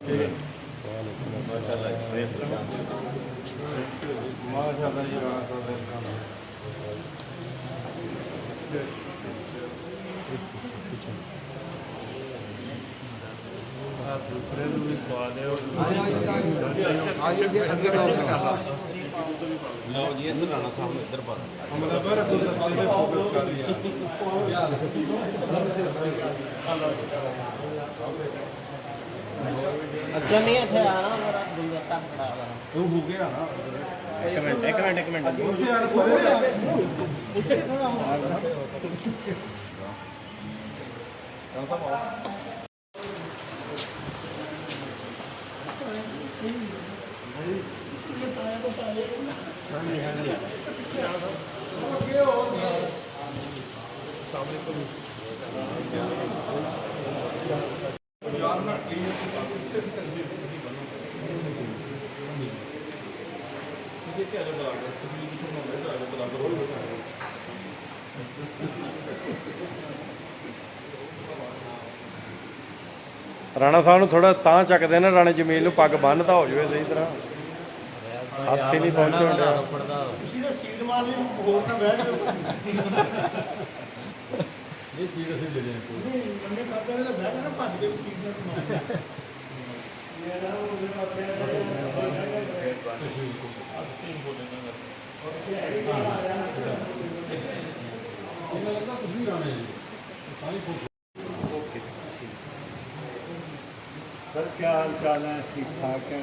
माशाल्लाह जी राणा साहब दूसरे भी स्वाद है और लो जी इधर राणा साहब ने इधर पर हमला पर गुलदस्ते पे फोकस कर लिया अच्छा नहीं है आना मेरा गुलदस्ता खड़ा है वो हो गया ना एक मिनट उठे यार सोरे ਰਾਣਾ ਸਾਹਿਬ ਨੂੰ ਥੋੜਾ ਤਾਂ ਚੱਕਦੇ ਨੇ ਰਾਣੇ ਜਮੀਲ ਨੂੰ ਪੱਗ ਬੰਨ੍ਹਦਾ ਹੋ ਜਾਵੇ ਸਹੀ ਤਰ੍ਹਾਂ ਹੱਥ ਹੀ ਨਹੀਂ ਪਹੁੰਚਣ ਡਿਆ ਤੁਸੀਂ ਤਾਂ ਸੀਟ ਮਾਰ ਲਈ ਹੋਰ ਨਾ ਬੈਠ ਜਾਓ ਇਹ ਸੀਟ ਅਸੀਂ ਦੇ ਦੇਣੀ ਬੰਦੇ ਕਰਦੇ ਨੇ ਤਾਂ ਬੈਠ ਨਾ ਭੱਜ ਕੇ ਸੀਟ ਨਾਲ ਮਾਰ सर क्या हाल चाल है? ठीक ठाक है।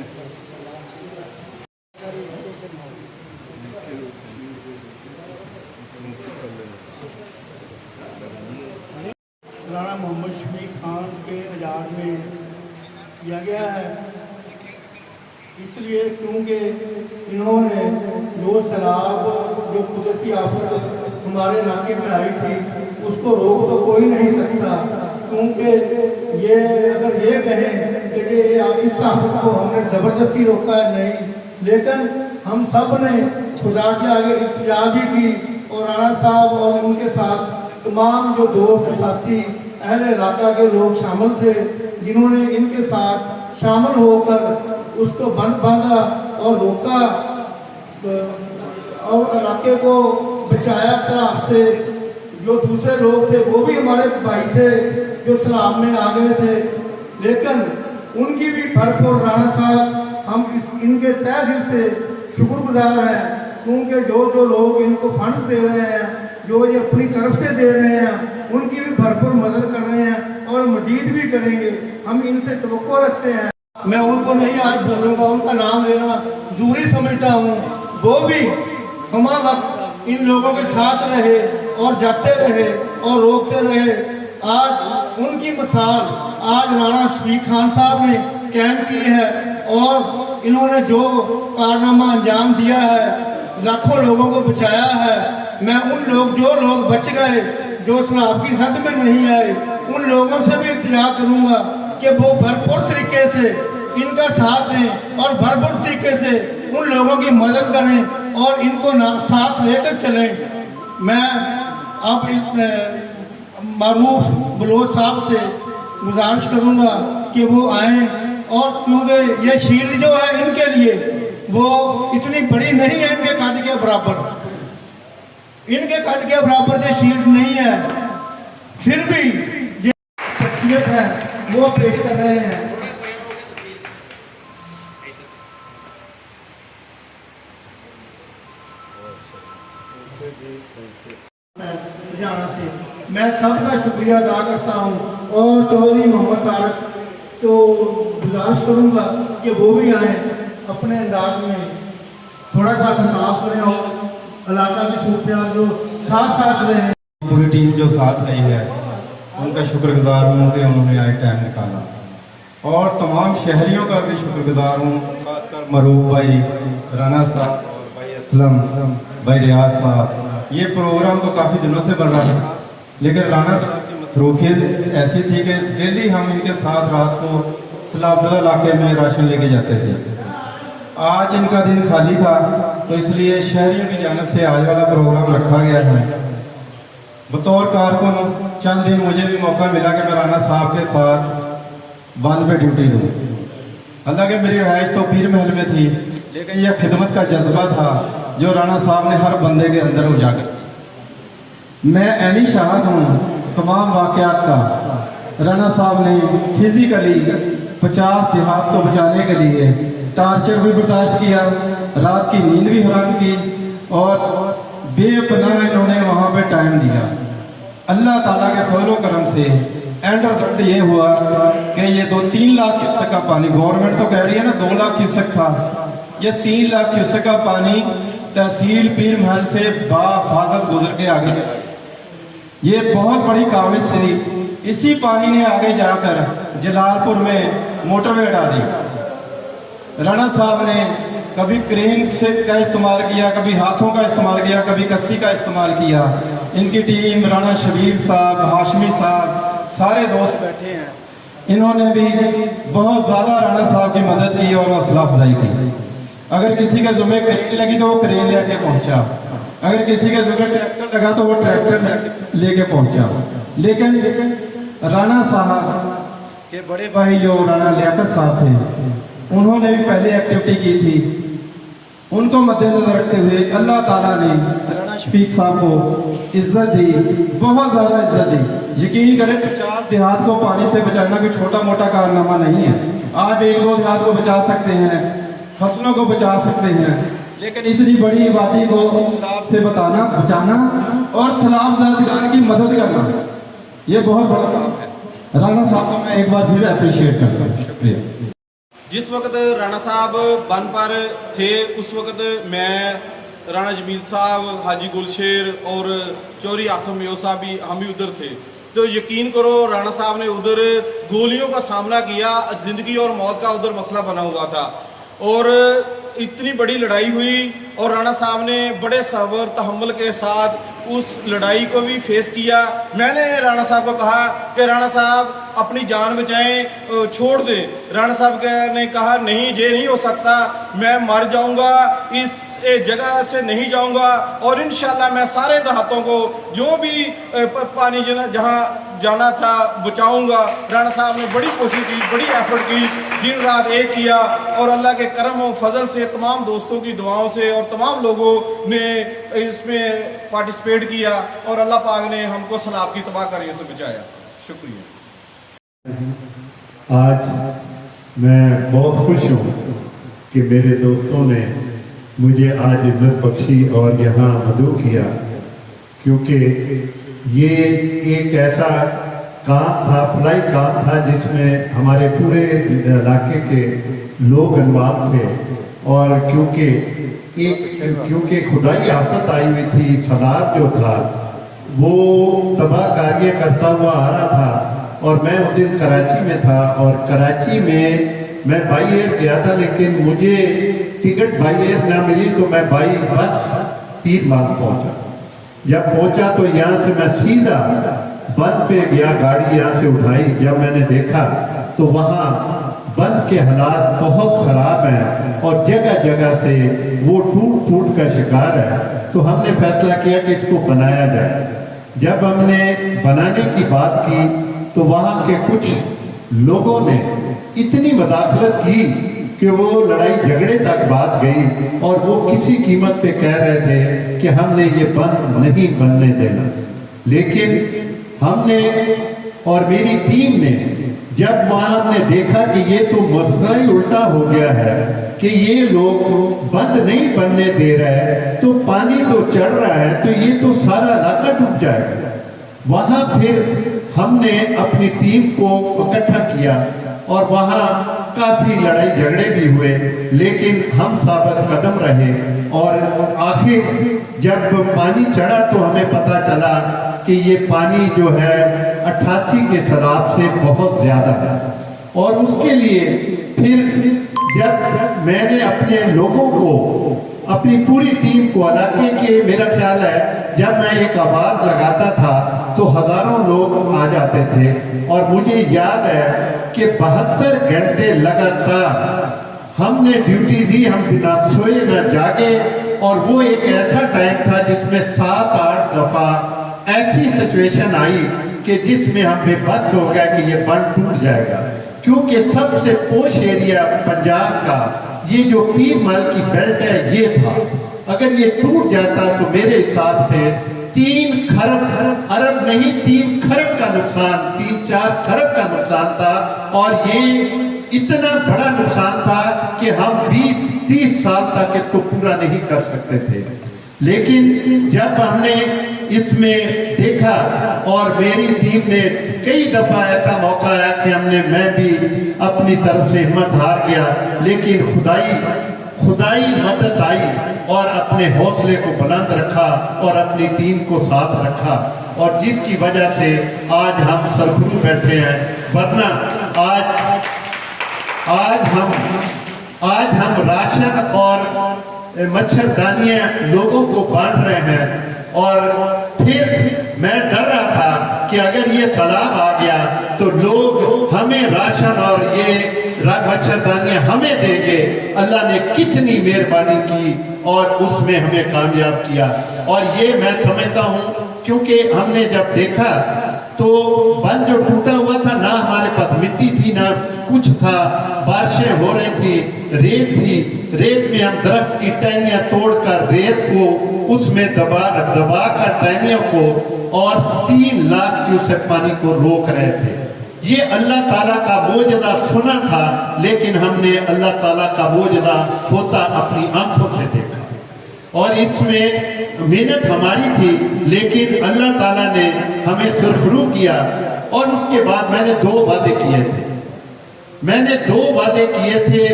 राणा मोहम्मद शफी खान के एजाज़ में किया गया है, इसलिए क्योंकि इन्होंने जो सैलाब जो कुदरती आफत हमारे इलाके में आई थी उसको रोक तो कोई नहीं सकता, क्योंकि ये अगर ये कहें कि इस आफत को हमने ज़बरदस्ती रोका है नहीं, लेकिन हम सब ने खुदा के आगे इल्तिजा भी की और राणा साहब और उनके साथ तमाम जो दोस्त साथी अहले इलाका के लोग शामिल थे जिन्होंने इनके साथ शामिल होकर उसको बांधा और रोका और इलाके को बचाया सैलाब से। जो दूसरे लोग थे वो भी हमारे भाई थे जो सैलाब में आ गए थे, लेकिन उनकी भी भरपूर राणा साहब हम इनके तहे दिल से शुक्रगुजार हैं, क्योंकि जो लोग इनको फंड दे रहे हैं, जो ये अपनी तरफ से दे रहे हैं, उनकी भी भरपूर मदद कर रहे हैं और मजीद भी करेंगे। हम इनसे तवक्को रखते हैं। मैं उनको नहीं आज बोलूँगा, उनका नाम लेना ज़रूरी समझता हूँ। वो भी हमारा वक्त इन लोगों के साथ रहे और जाते रहे और रोकते रहे। आज उनकी मिसाल आज राणा शफी खान साहब ने कायम की है और इन्होंने जो कारनामा अंजाम दिया है, लाखों लोगों को बचाया है। मैं उन जो लोग बच गए, जो सैलाब की जद में नहीं आए, उन लोगों से भी इल्तिजा करूँगा कि वो भरपूर तरीके से इनका साथ दें और भरपूर तरीके से उन लोगों की मदद करें और इनको साथ लेकर चलें। मैं अब मारूफ बलोच साहब से गुजारिश करूँगा कि वो आएँ, और क्योंकि ये शील्ड जो है इनके लिए वो इतनी बड़ी नहीं है, इनके कद के बराबर, इनके कद के बराबर ये शील्ड नहीं है, फिर भी जो शख्सियत है वो पेश कर रहे हैं। हरियाणा से मैं सबका शुक्रिया अदा करता हूँ और चौधरी मोहम्मद तारक तो गुजारिश करूँगा कि वो भी आए, अपने अंदाज में थोड़ा सा खिताब करें और इलाका की सूरत जो साथ रहे। पूरी टीम जो साथ आई है उनका शुक्रगुजार हूँ कि उन्होंने आज टाइम निकाला, और तमाम शहरियों का भी शुक्रगुजार हूँ, खासकर मरूफ भाई, राणा साहब और भाई असलम, भाई रियाज साहब। ये प्रोग्राम तो काफ़ी दिनों से बन रहा था, लेकिन राणा साहब की मसरूफियत ऐसी थी कि डेली हम इनके साथ रात को सैलाबज़दा इलाके में राशन लेके जाते थे। आज इनका दिन खाली था तो इसलिए शहरियों की जानिब से आज वाला प्रोग्राम रखा गया है। बतौर कारकुन चंद दिन मुझे भी मौका मिला कि मैं राणा साहब के साथ बंद पे ड्यूटी दूँ। हालांकि मेरी रहायश तो पीर महल में थी, लेकिन यह खिदमत का जज्बा था जो राणा साहब ने हर बंदे के अंदर उजागर किया। मैं ऐनी शाहद हूँ तमाम वाक़यात का। राणा साहब ने फिजिकली 50 देहात को बचाने के लिए टार्चर भी बर्दाश्त किया, रात की नींद भी हराम की और बेपनाह इन्होंने वहाँ पे टाइम दिया। अल्लाह ताला के फजल करम से एंड रिजल्ट ये हुआ कि ये 2-3 लाख क्यूसेक का पानी, गवर्नमेंट तो कह रही है ना 2 लाख क्यूसेक था, ये 3 लाख क्यूसेक का पानी तहसील पीर महल से बाफाजत गुजर के आगे। ये बहुत बड़ी काविश थी। इसी पानी ने आगे जाकर जलालपुर में मोटरवे हटा दी। राणा साहब ने कभी क्रेन से का इस्तेमाल किया, कभी हाथों का इस्तेमाल किया, कभी कस्सी का इस्तेमाल किया। इनकी टीम राणा शबीर साहब, हाशमी साहब, सारे दोस्त बैठे हैं, इन्होंने भी बहुत ज़्यादा राणा साहब की मदद की और हौसला अफजाई की। अगर किसी के ज़ुम्मे क्रेन लगी तो वो क्रेन लेके पहुंचा, अगर किसी के ज़ुम्मे ट्रैक्टर लगा तो वो ट्रैक्टर लेके पहुंचा। लेकिन राणा साहब के बड़े भाई जो राणा लियाकत साहब थे, उन्होंने भी पहले एक्टिविटी की थी। उनको मद्देनजर रखते हुए अल्लाह ताला ने राणा शफीक साहब को इज्जत दी, बहुत ज़्यादा इज्जत दी। यकीन करें 50 देहात को पानी से बचाना कोई छोटा मोटा कारनामा नहीं है। आप 1-2 देहात को बचा सकते हैं, फसलों को बचा सकते हैं, लेकिन इतनी बड़ी आबादी को सैलाब से बचाना और सैलाब की मदद करना, ये बहुत बड़ा काम है। राणा साहब को मैं एक बार फिर अप्रिशिएट करता हूँ। शुक्रिया। जिस वक्त राणा साहब बन पर थे उस वक्त मैं, राणा जमील साहब, हाजी गुलशेर और चौधरी आसम मेयो साहब भी, हम भी उधर थे। तो यकीन करो राणा साहब ने उधर गोलियों का सामना किया, ज़िंदगी और मौत का उधर मसला बना हुआ था और इतनी बड़ी लड़ाई हुई और राणा साहब ने बड़े सब्र तहम्मुल के साथ उस लड़ाई को भी फेस किया। मैंने राणा साहब को कहा कि राणा साहब अपनी जान बचाएं, छोड़ दें। राणा साहब ने कहा नहीं, ये नहीं हो सकता, मैं मर जाऊंगा, इस जगह से नहीं जाऊंगा और इंशाल्लाह मैं सारे देहातों को जो भी पानी जहाँ जाना था बचाऊंगा। राणा साहब ने बड़ी कोशिश की, बड़ी एफर्ट की, दिन रात एक किया और अल्लाह के करम और फजल से, तमाम दोस्तों की दुआओं से और तमाम लोगों ने इसमें पार्टिसिपेट किया और अल्लाह पाक ने हमको सैलाब की तबाह करने से बचाया। शुक्रिया। आज मैं बहुत खुश हूँ कि मेरे दोस्तों ने मुझे आज इज्जत बख्शी और यहाँ मदऊ किया, क्योंकि ये एक ऐसा काम था, फलाई काम था जिसमें हमारे पूरे इलाके के लोग इन्वॉल्व थे। और क्योंकि खुदाई आफत आई हुई थी, सैलाब जो था वो तबाह कार्य करता हुआ आ रहा था और मैं उस दिन कराची में था और कराची में मैं बाई एयर गया था, लेकिन मुझे टिकट बाई एयर ना मिली तो मैं बाई बस पीर महल पहुंचा। जब पहुंचा तो यहाँ से मैं सीधा बंद पे गया, गाड़ी यहाँ से उठाई। जब मैंने देखा तो वहाँ बंद के हालात बहुत ख़राब हैं और जगह जगह से वो टूट का शिकार है। तो हमने फैसला किया कि इसको बनाया जाए। जब हमने बनाने की बात की तो वहाँ के कुछ लोगों ने इतनी मदाखलत की कि वो लड़ाई झगड़े तक बात गई और वो किसी कीमत पे कह रहे थे कि हमने ये बंद नहीं बनने देना। लेकिन हमने और मेरी टीम ने जब वहाँ हमने देखा कि ये तो मसला ही उल्टा हो गया है कि ये लोग बंद नहीं बनने दे रहे हैं, तो पानी तो चढ़ रहा है, तो ये तो सारा इलाका डूब जाएगा। वहाँ फिर हमने अपनी टीम को इकट्ठा किया और वहाँ काफ़ी लड़ाई झगड़े भी हुए, लेकिन हम साबित कदम रहे और आखिर जब पानी चढ़ा तो हमें पता चला कि ये पानी जो है 88 के सैलाब से बहुत ज़्यादा है। और उसके लिए फिर जब मैंने अपने लोगों को, अपनी पूरी टीम को, इलाके के, मेरा ख्याल है जब मैं एक आवाज़ लगाता था तो हज़ारों लोग आ जाते थे और मुझे याद है कि 72 घंटे लगातार हमने ड्यूटी दी, हम बिना सोए न जागे। और वो एक ऐसा टाइम था जिसमें 7-8 दफ़ा ऐसी सिचुएशन आई कि जिसमें हम बेबस हो गया कि ये बंद टूट जाएगा। क्योंकि सबसे पोश एरिया पंजाब का ये जो पीर मल की बेल्ट है ये था। अगर ये टूट जाता तो मेरे हिसाब से 3 खरब अरब नहीं 3 खरब का नुकसान, 3-4 खरब का नुकसान था। और ये इतना बड़ा नुकसान था कि हम 20-30 साल तक इसको पूरा नहीं कर सकते थे। लेकिन जब हमने इसमें देखा और मेरी टीम ने कई दफा ऐसा मौका आया कि मैं भी अपनी तरफ से हिम्मत हार गया, लेकिन खुदाई मदद आई और अपने हौसले को बुलंद रखा और अपनी टीम को साथ रखा, और जिसकी वजह से आज हम सरखरू बैठे हैं। वरना आज हम राशन और मच्छरदानियां लोगों को बांट रहे हैं। और फिर मैं डर रहा था कि अगर ये सैलाब आ गया तो लोग हमें राशन और ये मच्छरदानियां हमें देंगे। अल्लाह ने कितनी मेहरबानी की और उसमें हमें कामयाब किया। और ये मैं समझता हूँ क्योंकि हमने जब देखा तो बंद जो टूटा हुआ था, ना हमारे पास मिट्टी थी ना कुछ था, बारिशें हो रही थी, रेत थी, रेत में हम दरख्त की टहनियां तोड़कर रेत को उसमें दबा कर टहनियों को और 3 लाख क्यूसेक पानी को रोक रहे थे। ये अल्लाह ताला का मोजज़ा सुना था, लेकिन हमने अल्लाह ताला का मोजज़ा होता अपनी आंखों से देखा। और इसमें मेहनत हमारी थी, लेकिन अल्लाह ताला ने हमें सुरखरू किया। और उसके बाद मैंने 2 वादे किए थे।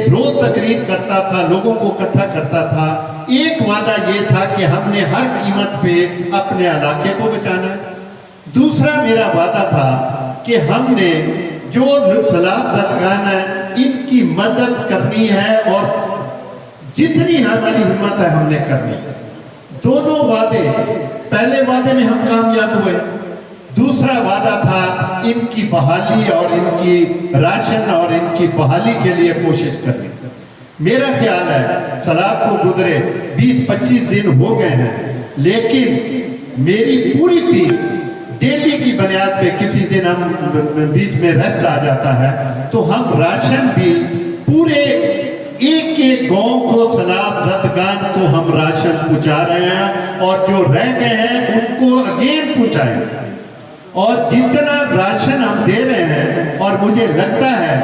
रोज तकरीर करता था, लोगों को इकट्ठा करता था। एक वादा ये था कि हमने हर कीमत पे अपने इलाके को बचाना है। दूसरा मेरा वादा था कि हमने जो सलाब दरगान है इनकी मदद करनी है और जितनी हमारी हिम्मत है हमने करनी। दोनों वादे, पहले वादे में हम कामयाब हुए, दूसरा वादा था इनकी बहाली और इनकी राशन और इनकी बहाली के लिए कोशिश करनी। मेरा ख्याल है सलाब को गुजरे 20-25 दिन हो गए हैं, लेकिन मेरी पूरी टीम डेली की बुनियाद पे किसी दिन हम बीच में रेस्ट आ जाता है तो हम राशन भी पूरे एक गांव को, सलाब रतगान को हम राशन पहुंचा रहे हैं और जो रह गए हैं उनको अगेन पहुंचाएंगे। और जितना राशन हम दे रहे हैं, और मुझे लगता है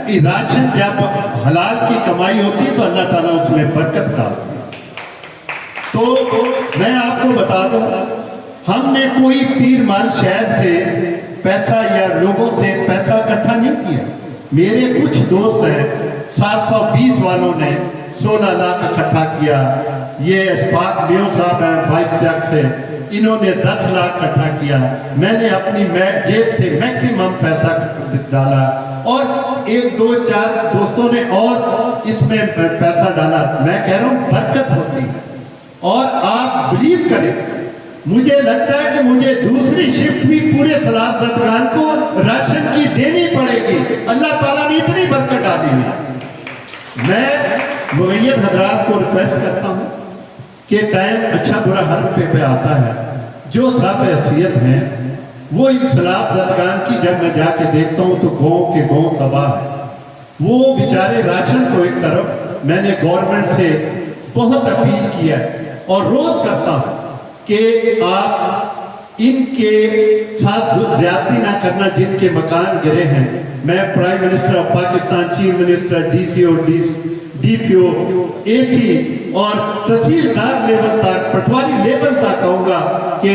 कि राशन जब हलाल की कमाई होती है तो अल्लाह ताला उसमें बरकत डालता है। तो मैं आपको बता दूं, हमने कोई पीर माल शहर से पैसा या लोगों से पैसा इकट्ठा नहीं किया। मेरे कुछ दोस्त हैं, 720 वालों ने 16 लाख इकट्ठा किया। ये इस्फाक बियो साहब हैं 22 से, इन्होंने 10 लाख इकट्ठा किया। मैंने अपनी जेब से मैक्सिमम पैसा डाला और 1-2-4 दोस्तों ने और इसमें पैसा डाला। मैं कह रहा हूँ बरकत होती है। और आप बिलीव करें, मुझे लगता है कि मुझे दूसरी शिफ्ट भी पूरे सलाब दरगान को राशन की देनी पड़ेगी। अल्लाह ताला ने इतनी बरकत डाली है। मैं मुअय्यद हजरात को रिक्वेस्ट करता हूँ कि टाइम अच्छा बुरा हर पे आता है। जो साहब हैसियत हैं वो इस सलाब दरगान की जब मैं जाके देखता हूँ तो गाँव के गाँव तबाह है। वो बेचारे राशन को एक तरफ, मैंने गवर्नमेंट से बहुत अपील किया है और रोज करता हूँ कि आप इनके साथ ज्यादती ना करना जिनके मकान गिरे हैं। मैं prime minister of Pakistan, chief minister, DCO, DPO, AC और तहसीलदार लेवल तक, पटवारी लेवल तक कहूँगा कि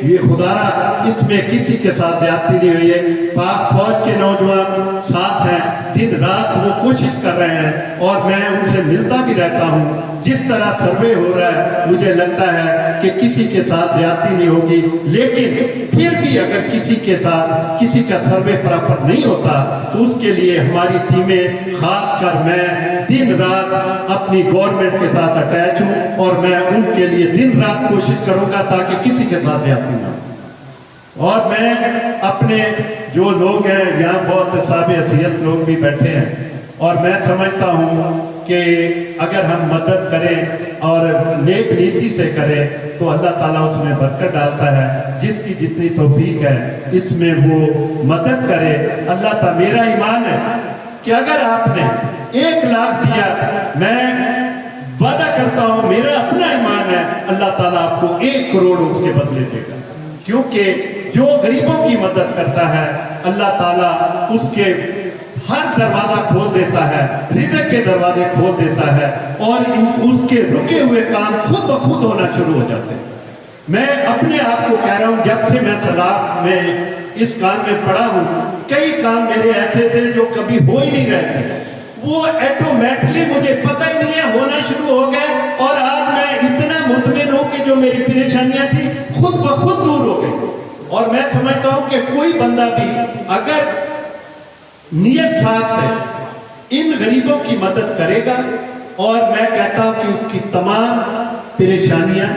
ये खुदारा इसमें किसी के साथ ज्यादती नहीं हुई है। पाक फौज के नौजवान साथ हैं, दिन रात वो कोशिश कर रहे हैं और मैं उनसे मिलता भी रहता हूँ। जिस तरह सर्वे हो रहा है मुझे लगता है कि किसी के साथ ज्यादती नहीं होगी, लेकिन फिर भी अगर किसी के साथ किसी का सर्वे प्रॉपर नहीं होता तो उसके लिए हमारी टीमें, खासकर मैं दिन रात अपनी गवर्नमेंट के साथ अटैच हूँ और मैं उनके लिए दिन रात कोशिश करूंगा ताकि किसी के साथ ज्यादती ना हो। और मैं अपने जो लोग हैं, यहाँ बहुत साहब हैसियत लोग भी बैठे हैं, और मैं समझता हूँ कि अगर हम मदद करें और नेक नीति से करें तो अल्लाह ताला उसमें बरकत डालता है। जिसकी जितनी तौफीक है इसमें वो मदद करे। अल्लाह ताला, मेरा ईमान है कि अगर आपने 1 लाख दिया, मैं वादा करता हूं, मेरा अपना ईमान है, अल्लाह ताला आपको 1 करोड़ उसके बदले देगा। क्योंकि जो गरीबों की मदद करता है अल्लाह ताला उसके हर दरवाजा खोल देता है, रिज़्क़ के दरवाजे खोल देता है और उसके रुके हुए काम खुद ब खुद होना शुरू हो जाते हैं। मैं अपने आप को कह रहा हूं, जब से मैं सलाह में इस काम में पड़ा हूं, कई काम मेरे ऐसे थे जो कभी हो ही नहीं रहे थे, वो ऑटोमेटिकली मुझे पता ही नहीं है होना शुरू हो गए और आज मैं इतना मुतमिन हूं कि जो मेरी परेशानियां थी खुद ब खुद दूर हो गई। और मैं समझता हूं कि कोई बंदा भी अगर नियत साथ है इन गरीबों की मदद करेगा, और मैं कहता हूं कि उसकी तमाम परेशानियां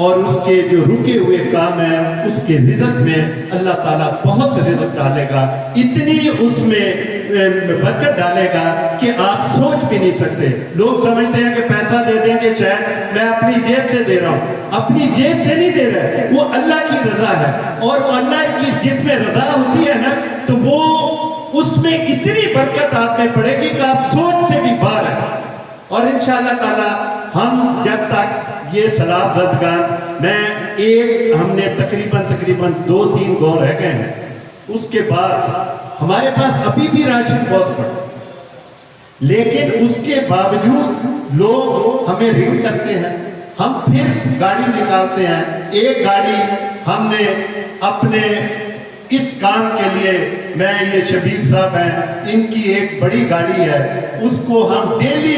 और उसके जो रुके हुए काम हैं उसके रिज़्क़ में अल्लाह ताला बहुत रिज़्क़ डालेगा, इतनी उसमें बरकत डालेगा कि आप सोच भी नहीं सकते। लोग समझते हैं कि पैसा दे देंगे शायद, मैं अपनी जेब से दे रहा हूं, अपनी जेब से नहीं दे रहे, वो अल्लाह की रजा है। और वो अल्लाह की जिसमें रजा होती है ना, तो वो उसमें इतनी बरकत आप में पड़ेगी कि आप सोच से भी बाहर है। और इंशाअल्लाह ताला हम जब तक ये सलाब ददगान में हमने तकरीबन 2-3 गाँव रह गए हैं, उसके बाद हमारे पास अभी भी राशन बहुत पड़ा, लेकिन उसके बावजूद लोग हमें रिंग करते हैं, हम फिर गाड़ी निकालते हैं। एक गाड़ी हमने अपने इस काम के लिए, मैं ये शबीर साहब हैं, इनकी एक बड़ी गाड़ी है, उसको हम डेली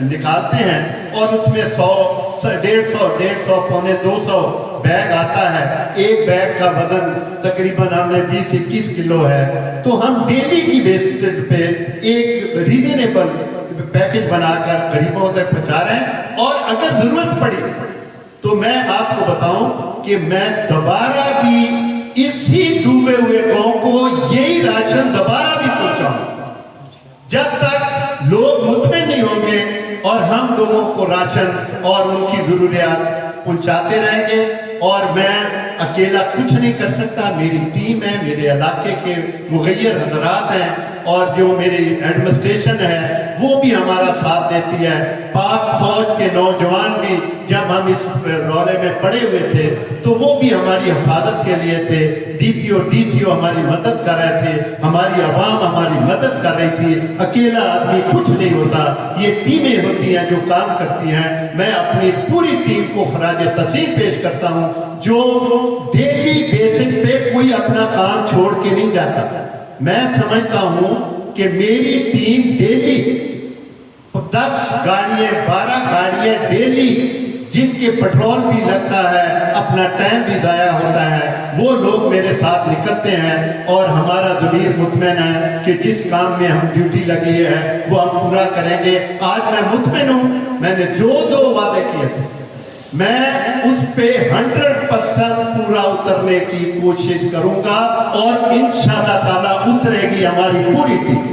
निकालते हैं और उसमें 100, 150, 200 बैग आता है। एक बैग का वजन तकरीबन हमने 20-21 किलो है, तो हम डेली की बेसिस पे एक रीजनेबल पैकेज बनाकर गरीबों तक पहुंचा रहे हैं। और अगर जरूरत पड़ी तो मैं आपको बताऊं कि मैं दोबारा भी इसी डूबे हुए गांव को यही राशन दोबारा भी पहुंचाऊंगा, जब तक लोग मुतमिन नहीं होंगे और हम लोगों को राशन और उनकी जरूरियात पहुंचाते रहेंगे। और मैं अकेला कुछ नहीं कर सकता, मेरी टीम है, मेरे इलाके के मुगैयर हजरात हैं और जो मेरी एडमिनिस्ट्रेशन है वो भी हमारा साथ देती है। पाक फौज के नौजवान भी जब हम इस रौले में पड़े हुए थे तो वो भी हमारी हिफाजत के लिए थे। डीपीओ डीसीओ हमारी मदद कर रहे थे, हमारी आवाम हमारी मदद कर रही थी। अकेला आदमी कुछ नहीं होता, ये टीमें होती हैं जो काम करती हैं। मैं अपनी पूरी टीम को खराज तहसीन पेश करता हूँ, जो डेली बेसिस पे कोई अपना काम छोड़ के नहीं जाता। मैं समझता हूँ कि मेरी टीम डेली 10 गाड़ियाँ 12 गाड़ियाँ डेली, जिनके पेट्रोल भी लगता है, अपना टाइम भी ज़ाया होता है, वो लोग मेरे साथ निकलते हैं और हमारा ज़मीर मुतमिन है कि जिस काम में हम ड्यूटी लगी है वो हम पूरा करेंगे। आज मैं मुतमिन हूँ, मैंने जो वादे किए थे मैं उस पे 100% पूरा उतरने की कोशिश करूंगा और इंशाअल्लाह ताला उतरेगी हमारी पूरी टीम।